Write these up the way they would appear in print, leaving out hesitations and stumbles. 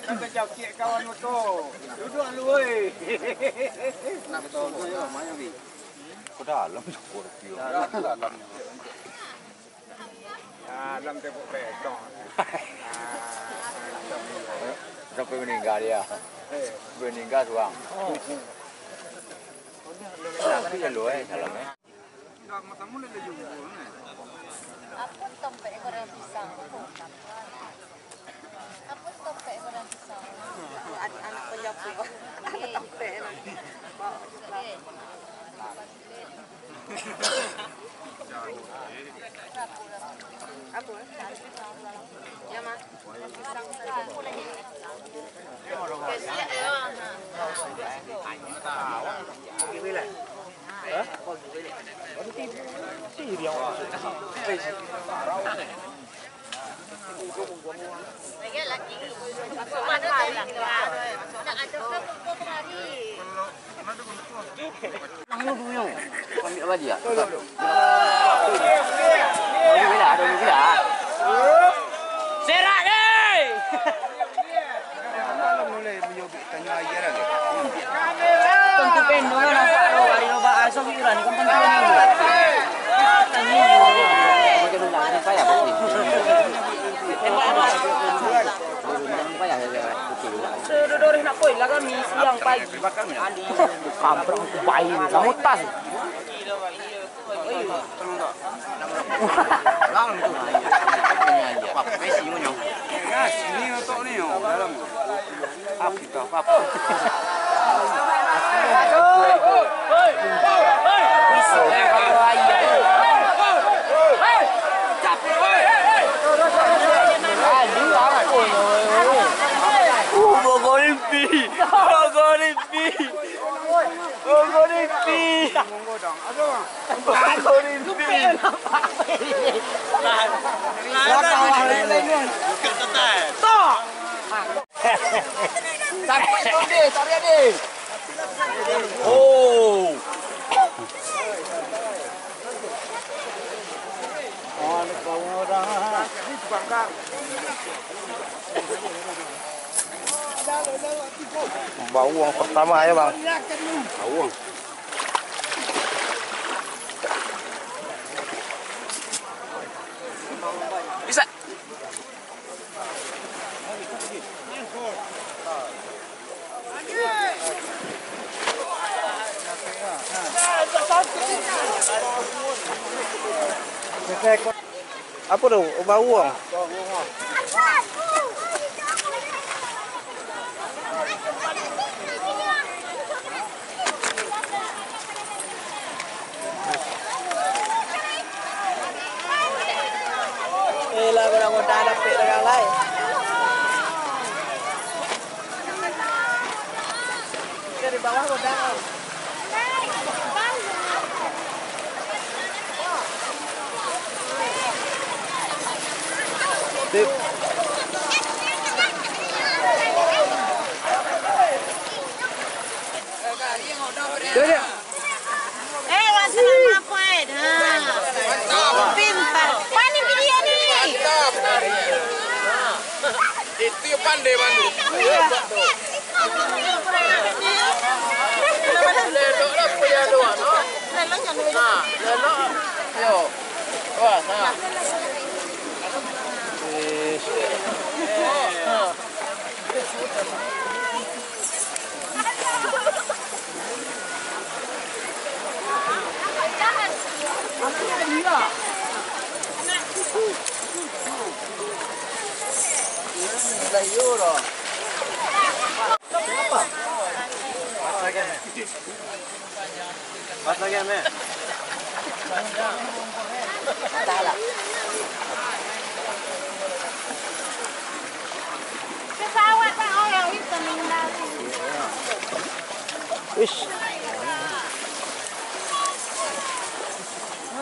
Kata jauh kawan motor. Duduk lu weh. Nak betul tu ya, mana ni? Ke dalam Scorpio. Dalam. Dalam tepuk beton. Sampai meninggal dia. Meninggal doang. Tapi ya lu dalam eh. Dah matamu le juga. Apa tempe goreng pisang? Apa tempe goreng pisang? Anak-anak penyapu. Apa tempe nanti? Apa? Ya mak. Pisang aku lagi. Kesian ya. Gila. Hah? Si dia orang. Lagi lagi. Mana lagi? Nak ada ke hari? Nang lu punya. Ambil apa dia? Dulu. Ada bila. Serak deh. Mulai menyobek tanya air lagi. Tentu pendong nampak lo hari lo bahas sobiran kan tentu ni. Tanya macam mana nak payah pasti. Payah saja betul. Sedorong nak koi lah kami siang pagi. Ali kampung tu bayi kamu tas. Lang tu. Pak Messi punya. Ya, sini otak ni dalam. Apa kita apa? Oh. Bawa uang pertama ya bang. Uang. Bisa. Apa tu? Bawa uang. Lah mudah-mudahan dapat dengan lain. Dari bawah mudah. Tip. Dia. Wasan apa pintar. Mana dia ni? Itu yang pandai bandu. Lelok lah punya dua, no? Lelok. Yo. Wah, nah. Euro. Apa? Pas lagi me. Salah. Pesawat Pak orang itu meninggal. Wish.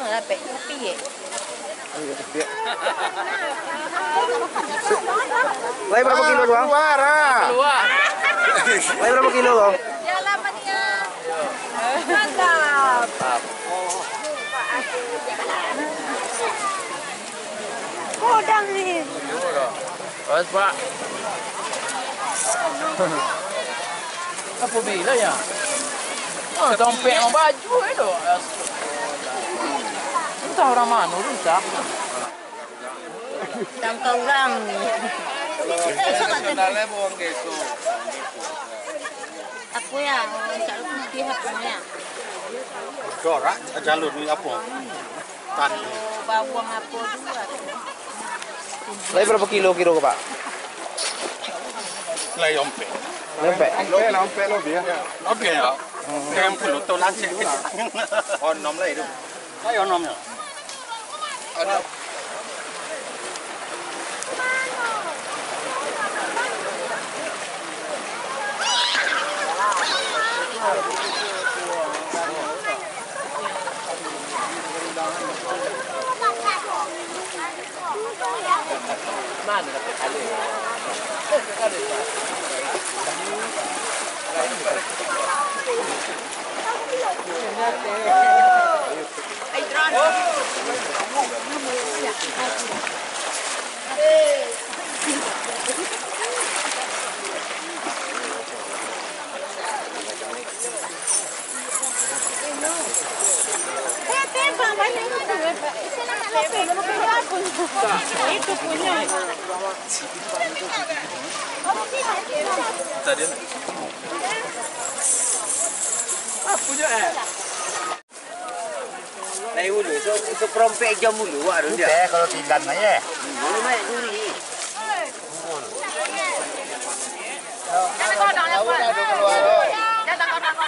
Dapat kopi ye. Lagi berapa kilo bang? Keluar. Lagi berapa kilo bang? Jalan dia. Mantap. Kodang ni. Pas Pak. Apa bila ya? Oh, dompet sama baju itu. Entah orang mana rusak. Tangka orang. Sandalnya buang gitu. Aku ya, cak lu putih aku ya. Dorak jalur ni apa? Tadi. Bawang apa juga. Lagi berapa kilo Pak? Lai ompe. Lempe. Ompe lo dia. Ompe ya. Yang perlu tu lancik. On nom lai tu. Lai on nom ya. Ada. Mana dapat kali? Itu punya. Tadi. Punya Naik dulu, so perompek jam dulu, ada dia. Kalau tidak ya. Boleh naik dulu. Jangan kodang ya, Pak. Jangan kodang.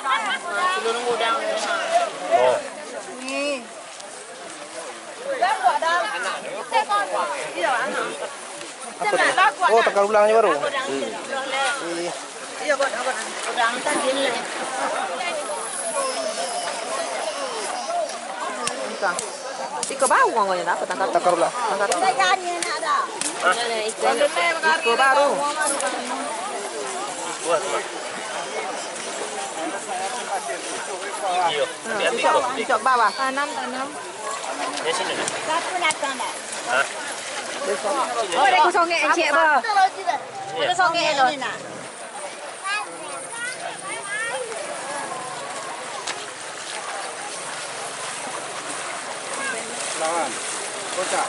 Seluruh udang. Oh. Oh, tekan ulangnya baru. Iya, udang tadi ni. Iko baru ngomongnya apa tangkap Takar ulang. Iko baru. Cok bawah. Tanam. Oh, ada kosongnya encik bah. Ada songe lo. Lawan. Kocak.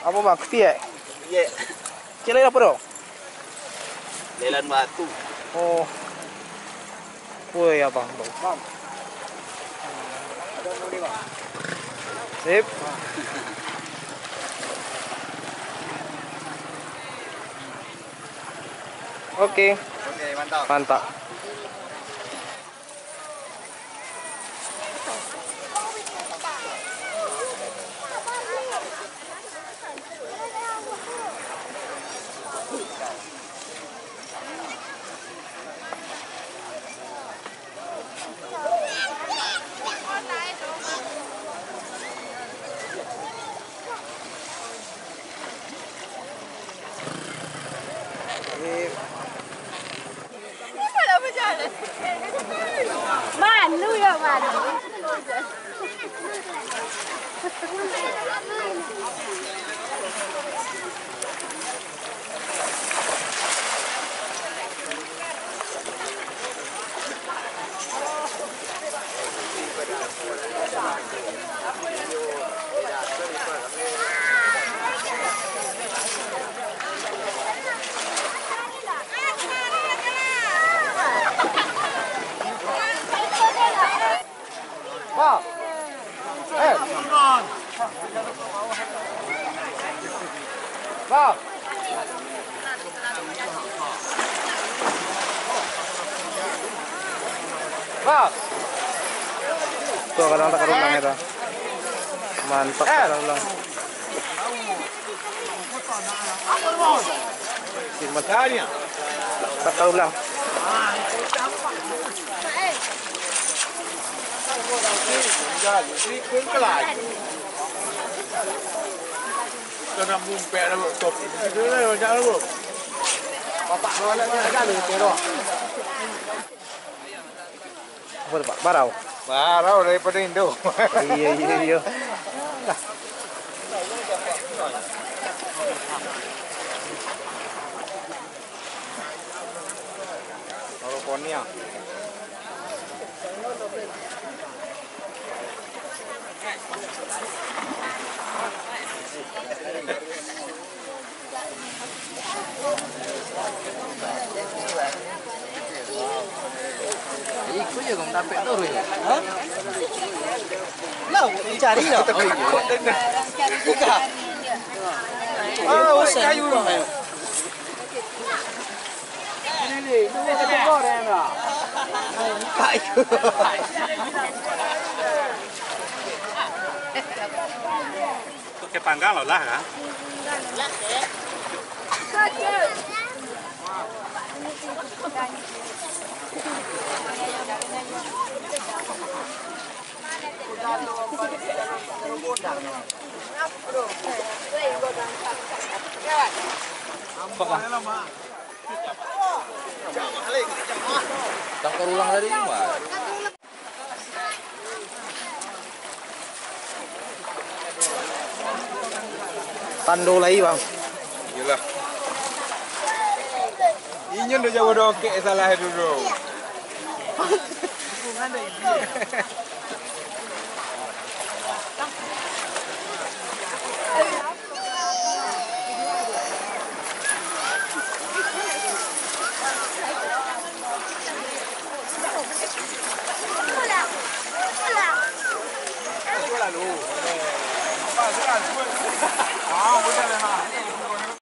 Apa bang? Keti ya? Iya, Cile apa dong? lelan batu. Oh. Woi abang. Sip. Oke. Oke, mantap. Mantap. Malu ya, malu. Pak. Tuh kadang takar ulang itu. Mantap takar ulang. Takar ulang. Ini pun kelaj. Kena mumpet dah top. Itu lah macam tu. Bapak mana ada lu kero. Apa tu Pak? Barau. Barau daripada Indo. Iya. Kalau konia. Ikut je kau dapat tu ya. Ha? Lau, cari dah. Oh iya. Buka. Ah, kayu. Ini ni, ini tekor ya enggak? Kayu. Cái panggang là lá hả? Takar ulang dari mana? Tando lagi bang. Iyalah. Inyo dah jauh dokek salah dulu.